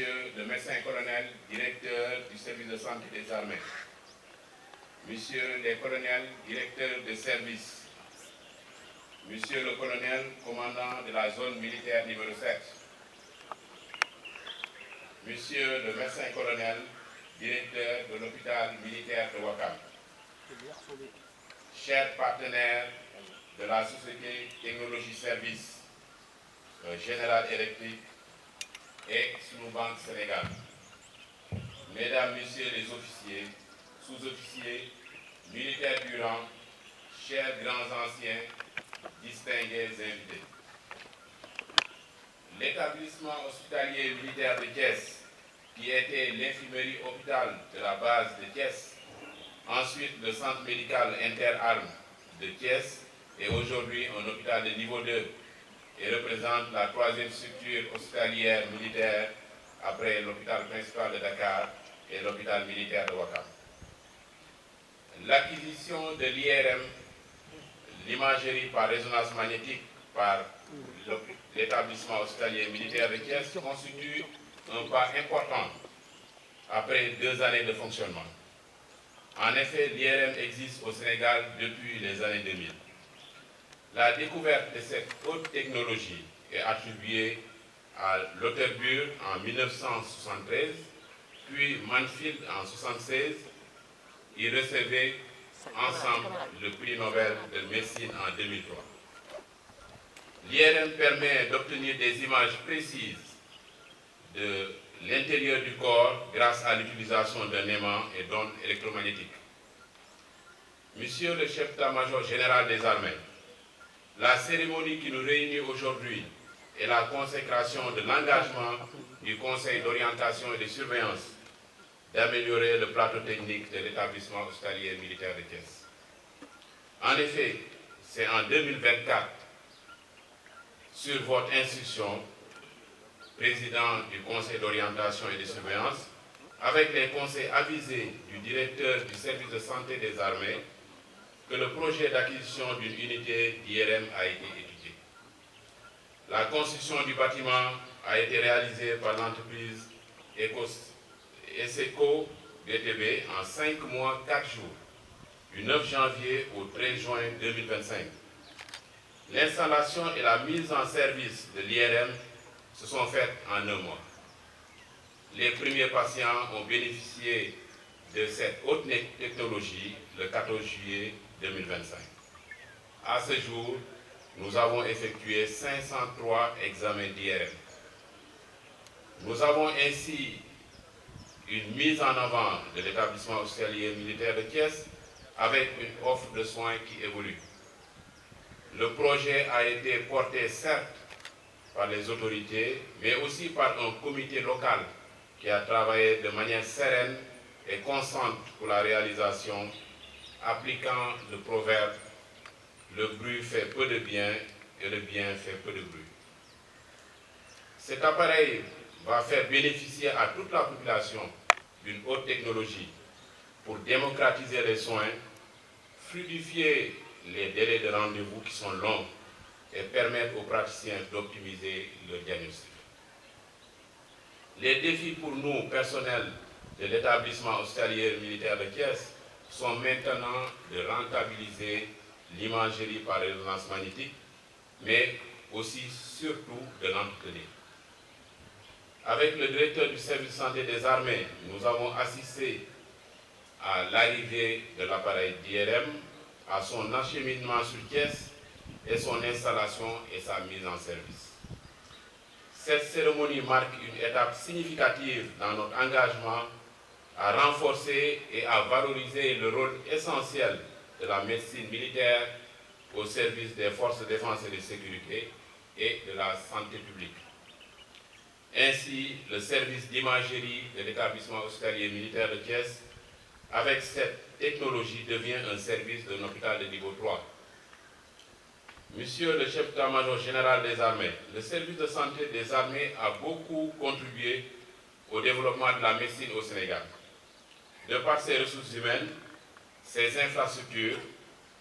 Monsieur le médecin-colonel, directeur du service de santé des armées, Monsieur les colonels, directeurs de service, Monsieur le colonel, commandant de la zone militaire numéro 7, Monsieur le médecin-colonel, directeur de l'hôpital militaire de Ouakam, chers partenaires de la société Technologie Service, General Electric et Sunu-Bank Sénégal, Mesdames, Messieurs les officiers, sous-officiers, militaires du rang, chers grands anciens, distingués invités. L'établissement hospitalier militaire de Thiès, qui était l'infirmerie hôpital de la base de Thiès, ensuite le centre médical interarmes de Thiès, est aujourd'hui un hôpital de niveau 2 et représente la troisième structure hospitalière militaire après l'hôpital principal de Dakar et l'hôpital militaire de Ouakam. L'acquisition de l'IRM, l'imagerie par résonance magnétique par l'établissement hospitalier militaire de Thiès constitue un pas important après 2 années de fonctionnement. En effet, l'IRM existe au Sénégal depuis les années 2000. La découverte de cette haute technologie est attribuée à Lauterbur en 1973, puis Manfield en 1976. Ils recevaient ensemble le prix Nobel de médecine en 2003. L'IRM permet d'obtenir des images précises de l'intérieur du corps grâce à l'utilisation d'un aimant et d'ondes électromagnétiques. Monsieur le chef d'état-major général des armées, la cérémonie qui nous réunit aujourd'hui est la consécration de l'engagement du Conseil d'orientation et de surveillance d'améliorer le plateau technique de l'établissement hospitalier militaire de Thiès. En effet, c'est en 2024, sur votre instruction, président du Conseil d'orientation et de surveillance, avec les conseils avisés du directeur du service de santé des armées, que le projet d'acquisition d'une unité d'IRM a été étudié. La construction du bâtiment a été réalisée par l'entreprise ESECO BTB en 5 mois, 4 jours, du 9 janvier au 13 juin 2025. L'installation et la mise en service de l'IRM se sont faites en 1 mois. Les premiers patients ont bénéficié de cette haute technologie le 14 juillet 2025. À ce jour, nous avons effectué 503 examens d'IRM. Nous avons ainsi une mise en avant de l'établissement hospitalier militaire de Thiès avec une offre de soins qui évolue. Le projet a été porté certes par les autorités, mais aussi par un comité local qui a travaillé de manière sereine et constante pour la réalisation, appliquant le proverbe « Le bruit fait peu de bien et le bien fait peu de bruit ». Cet appareil va faire bénéficier à toute la population d'une haute technologie pour démocratiser les soins, fluidifier les délais de rendez-vous qui sont longs et permettre aux praticiens d'optimiser le diagnostic. Les défis pour nous, personnels de l'établissement hospitalier militaire de Thiès, sont maintenant de rentabiliser l'imagerie par résonance magnétique, mais aussi surtout de l'entretenir. Avec le directeur du service de santé des armées, nous avons assisté à l'arrivée de l'appareil d'IRM, à son acheminement sur Thiès et son installation et sa mise en service. Cette cérémonie marque une étape significative dans notre engagement à renforcer et à valoriser le rôle essentiel de la médecine militaire au service des forces de défense et de sécurité et de la santé publique. Ainsi, le service d'imagerie de l'établissement hospitalier militaire de Thiès, avec cette technologie, devient un service d'un hôpital de niveau 3. Monsieur le chef d'état-major général des armées, le service de santé des armées a beaucoup contribué au développement de la médecine au Sénégal. De par ses ressources humaines, ses infrastructures,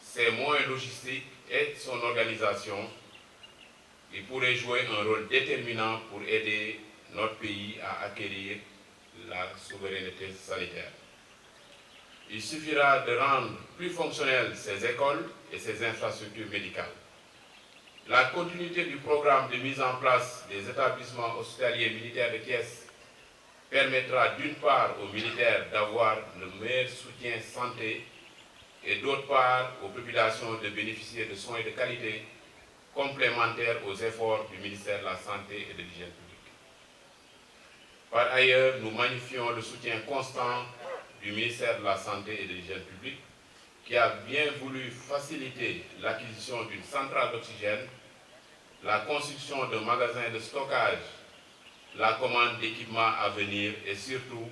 ses moyens logistiques et son organisation, il pourrait jouer un rôle déterminant pour aider notre pays à acquérir la souveraineté sanitaire. Il suffira de rendre plus fonctionnelles ces écoles et ces infrastructures médicales. La continuité du programme de mise en place des établissements hospitaliers militaires de Thiès permettra d'une part aux militaires d'avoir le meilleur soutien santé et d'autre part aux populations de bénéficier de soins de qualité complémentaires aux efforts du ministère de la Santé et de l'Hygiène publique. Par ailleurs, nous magnifions le soutien constant du ministère de la Santé et de l'Hygiène publique qui a bien voulu faciliter l'acquisition d'une centrale d'oxygène, la construction d'un magasin de stockage, la commande d'équipements à venir et surtout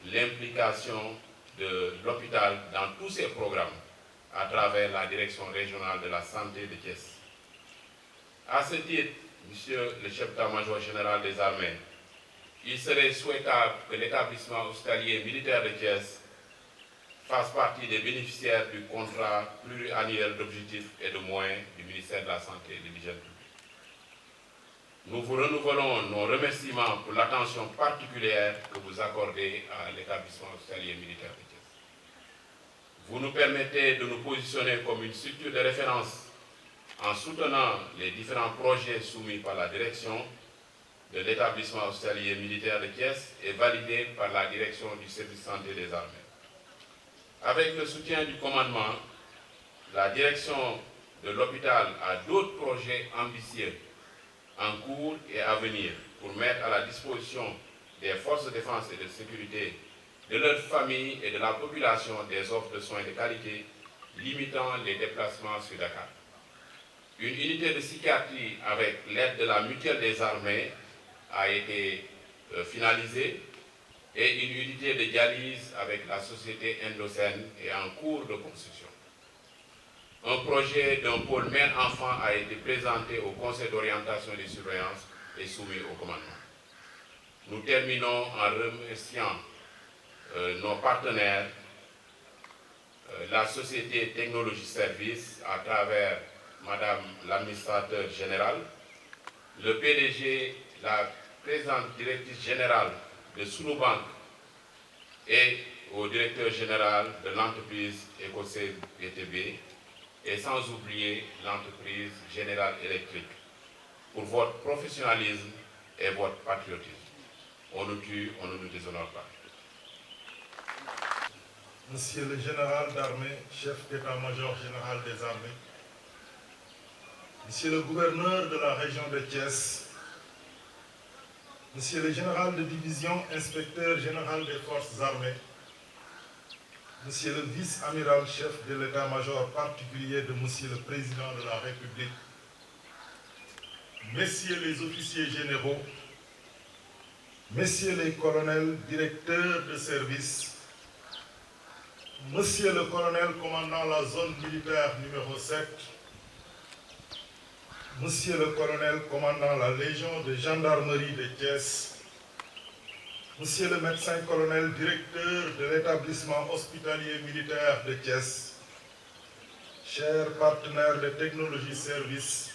l'implication de l'hôpital dans tous ces programmes à travers la direction régionale de la santé de Thiès. À ce titre, Monsieur le chef d'état-major général des armées, il serait souhaitable que l'établissement hospitalier militaire de Thiès fasse partie des bénéficiaires du contrat pluriannuel d'objectifs et de moyens du ministère de la Santé et de l'Hygiène publique. Nous vous renouvelons nos remerciements pour l'attention particulière que vous accordez à l'établissement hospitalier militaire de Thiès. Vous nous permettez de nous positionner comme une structure de référence en soutenant les différents projets soumis par la direction de l'établissement hospitalier militaire de Thiès et validés par la direction du service santé des armées. Avec le soutien du commandement, la direction de l'hôpital a d'autres projets ambitieux en cours et à venir pour mettre à la disposition des forces de défense et de sécurité, de leurs familles et de la population des offres de soins de qualité, limitant les déplacements sur Dakar. Une unité de psychiatrie avec l'aide de la mutuelle des armées a été finalisée et une unité de dialyse avec la société Endocène est en cours de construction. Un projet d'un pôle mère-enfant a été présenté au Conseil d'orientation et de surveillance et soumis au commandement. Nous terminons en remerciant nos partenaires, la société Technologie Service à travers Madame l'administrateur général, le PDG, la présidente directrice générale de Sunubank et au directeur général de l'entreprise EcoSave BTB et sans oublier l'entreprise Générale Électrique pour votre professionnalisme et votre patriotisme. On nous tue, on ne nous déshonore pas. Monsieur le général d'armée, chef d'état-major général des armées, Monsieur le gouverneur de la région de Thiès, Monsieur le général de division, inspecteur général des forces armées, Monsieur le vice-amiral chef de l'état-major particulier de Monsieur le président de la République, Messieurs les officiers généraux, Messieurs les colonels directeurs de service, Monsieur le colonel commandant la zone militaire numéro 7, Monsieur le colonel commandant la Légion de gendarmerie de Thiès, Monsieur le médecin-colonel directeur de l'établissement hospitalier militaire de Thiès, chers partenaires de Technologie Service,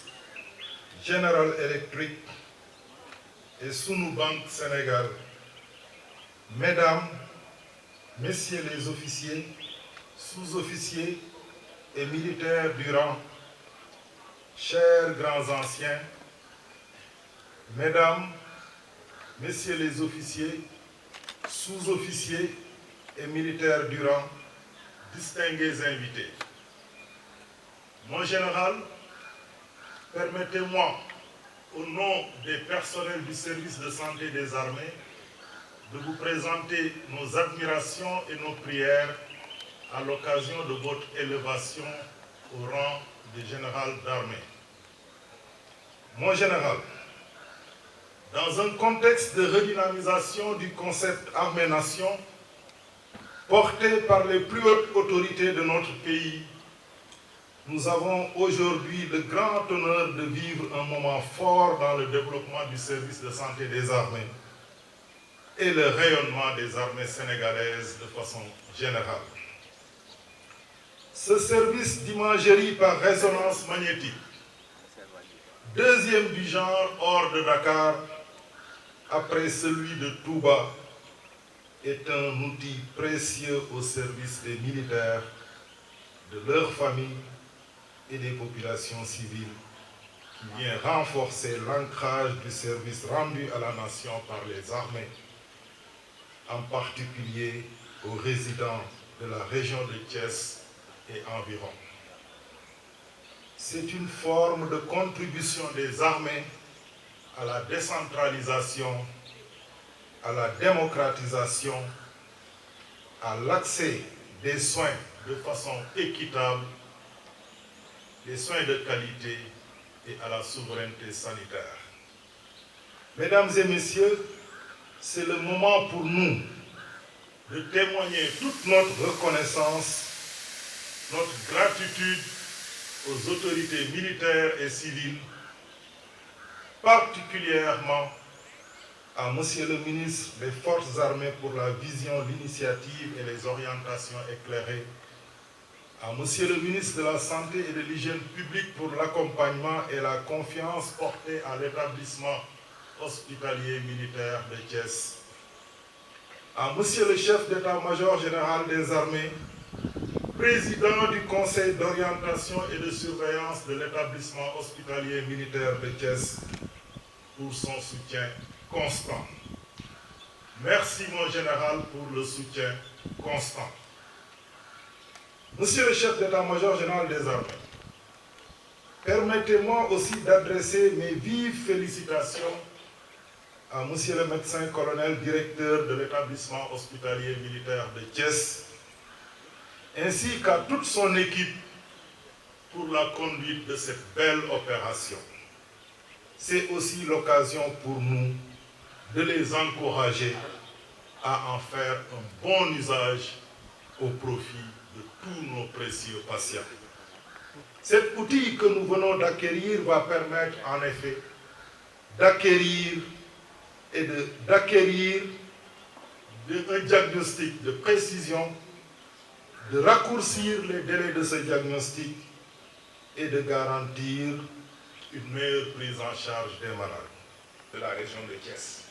General Electric et Sunubank Sénégal, Mesdames, Messieurs les officiers, sous-officiers et militaires du rang, chers grands anciens, Mesdames, Messieurs les officiers, sous-officiers et militaires du rang, distingués invités. Mon général, permettez-moi, au nom des personnels du service de santé des armées, de vous présenter nos admirations et nos prières à l'occasion de votre élévation au rang de général d'armée. Mon général, dans un contexte de redynamisation du concept armée-nation, porté par les plus hautes autorités de notre pays, nous avons aujourd'hui le grand honneur de vivre un moment fort dans le développement du service de santé des armées et le rayonnement des armées sénégalaises de façon générale. Ce service d'imagerie par résonance magnétique, deuxième du genre hors de Dakar, après celui de Touba, est un outil précieux au service des militaires, de leurs familles et des populations civiles, qui vient renforcer l'ancrage du service rendu à la nation par les armées, en particulier aux résidents de la région de Thiès et environ. C'est une forme de contribution des armées à la décentralisation, à la démocratisation, à l'accès des soins de façon équitable, des soins de qualité et à la souveraineté sanitaire. Mesdames et messieurs, c'est le moment pour nous de témoigner toute notre reconnaissance, notre gratitude aux autorités militaires et civiles, particulièrement à Monsieur le ministre des Forces armées pour la vision, l'initiative et les orientations éclairées, à Monsieur le ministre de la Santé et de l'Hygiène publique pour l'accompagnement et la confiance portée à l'établissement hospitalier militaire de Thiès, à Monsieur le chef d'état-major général des armées, président du conseil d'orientation et de surveillance de l'établissement hospitalier militaire de Thiès, pour son soutien constant. Merci mon général pour le soutien constant. Monsieur le chef d'état-major général des armées, permettez-moi aussi d'adresser mes vives félicitations à Monsieur le médecin colonel directeur de l'établissement hospitalier militaire de Thiès, ainsi qu'à toute son équipe pour la conduite de cette belle opération. C'est aussi l'occasion pour nous de les encourager à en faire un bon usage au profit de tous nos précieux patients. Cet outil que nous venons d'acquérir va permettre en effet d'acquérir un diagnostic de précision, de raccourcir les délais de ce diagnostic et de garantir une meilleure prise en charge des malades de la région de Thiès.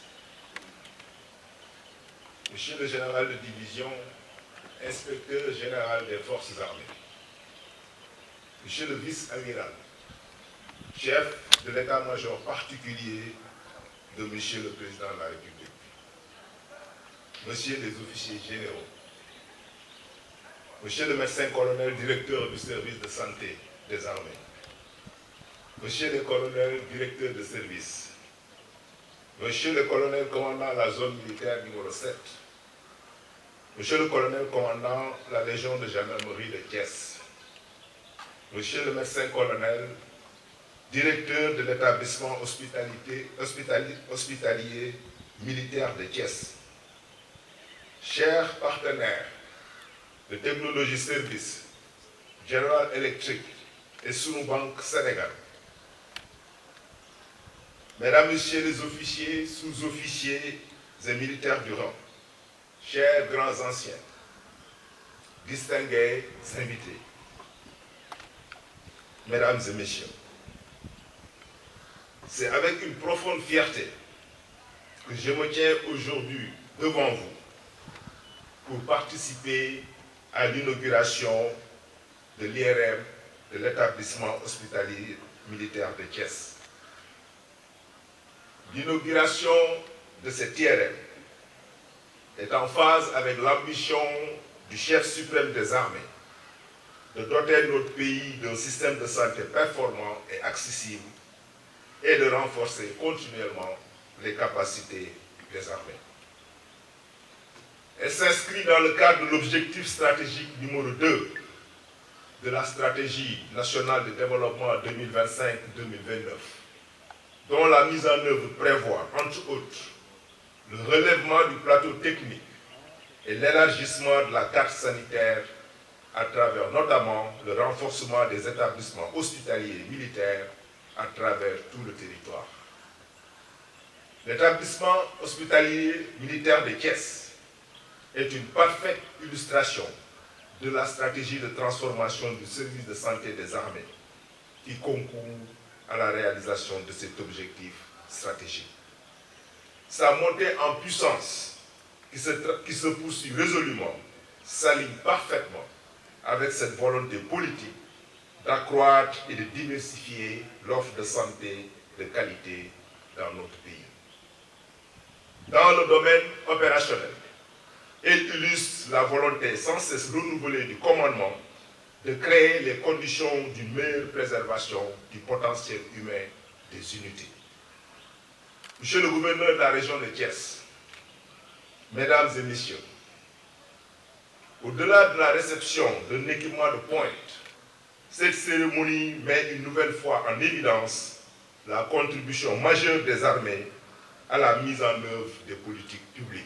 Monsieur le général de division, inspecteur général des forces armées, Monsieur le vice-amiral, chef de l'état-major particulier de Monsieur le Président de la République, Monsieur les officiers généraux, Monsieur le médecin-colonel directeur du service de santé des armées, Monsieur le colonel directeur de service, Monsieur le colonel commandant la zone militaire numéro 7, Monsieur le colonel commandant la légion de gendarmerie de Thiès, Monsieur le médecin-colonel directeur de l'établissement hospitalier militaire de Thiès, chers partenaires de Technologie Service, General Electric et Sunubank Sénégal, Mesdames, Messieurs les officiers, sous-officiers et militaires du rang, chers grands anciens, distingués invités, Mesdames et Messieurs, c'est avec une profonde fierté que je me tiens aujourd'hui devant vous pour participer à l'inauguration de l'IRM de l'établissement hospitalier militaire de Thiès. L'inauguration de cette IRM est en phase avec l'ambition du chef suprême des armées de doter notre pays d'un système de santé performant et accessible et de renforcer continuellement les capacités des armées. Elle s'inscrit dans le cadre de l'objectif stratégique numéro 2 de la stratégie nationale de développement 2025-2029, dont la mise en œuvre prévoit, entre autres, le relèvement du plateau technique et l'élargissement de la carte sanitaire à travers notamment le renforcement des établissements hospitaliers militaires à travers tout le territoire. L'établissement hospitalier militaire de Thiès est une parfaite illustration de la stratégie de transformation du service de santé des armées qui concourt à la réalisation de cet objectif stratégique. sa montée en puissance, qui se poursuit résolument, s'aligne parfaitement avec cette volonté politique d'accroître et de diversifier l'offre de santé de qualité dans notre pays. Dans le domaine opérationnel, elle illustre la volonté sans cesse renouvelée du commandement de créer les conditions d'une meilleure préservation du potentiel humain des unités. Monsieur le gouverneur de la région de Thiès, Mesdames et Messieurs, au-delà de la réception d'un équipement de pointe, cette cérémonie met une nouvelle fois en évidence la contribution majeure des armées à la mise en œuvre des politiques publiques.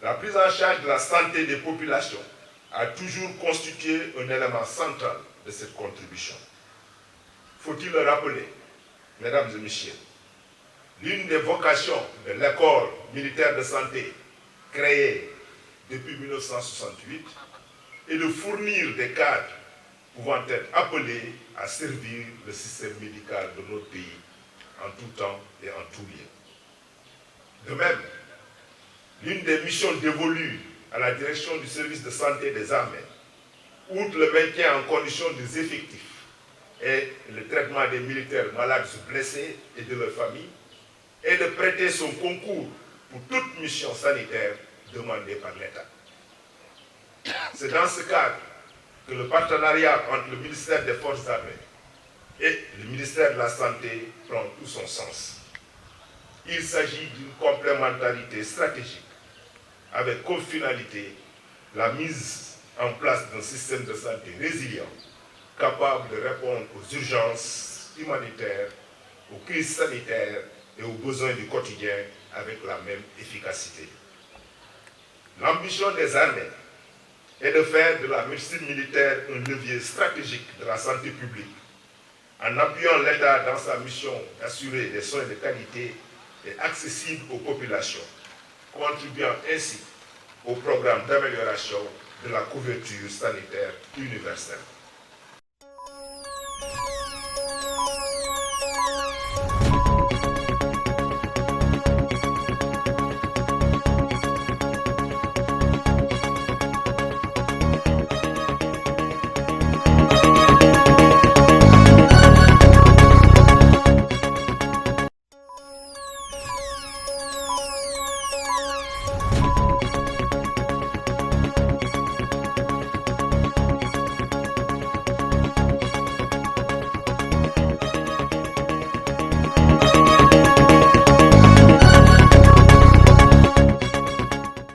La prise en charge de la santé des populations a toujours constitué un élément central de cette contribution. Faut-il le rappeler, Mesdames et Messieurs, l'une des vocations de l'école militaire de santé, créée depuis 1968, est de fournir des cadres pouvant être appelés à servir le système médical de notre pays en tout temps et en tout lieu. De même, l'une des missions dévolues à la direction du service de santé des armées, outre le maintien en condition des effectifs et le traitement des militaires malades ou blessés et de leurs familles, est de prêter son concours pour toute mission sanitaire demandée par l'État. C'est dans ce cadre que le partenariat entre le ministère des Forces armées et le ministère de la Santé prend tout son sens. Il s'agit d'une complémentarité stratégique avec comme finalité la mise en place d'un système de santé résilient, capable de répondre aux urgences humanitaires, aux crises sanitaires et aux besoins du quotidien avec la même efficacité. L'ambition des armées est de faire de la médecine militaire un levier stratégique de la santé publique, en appuyant l'État dans sa mission d'assurer des soins de qualité et accessibles aux populations, contribuant ainsi au programme d'amélioration de la couverture sanitaire universelle.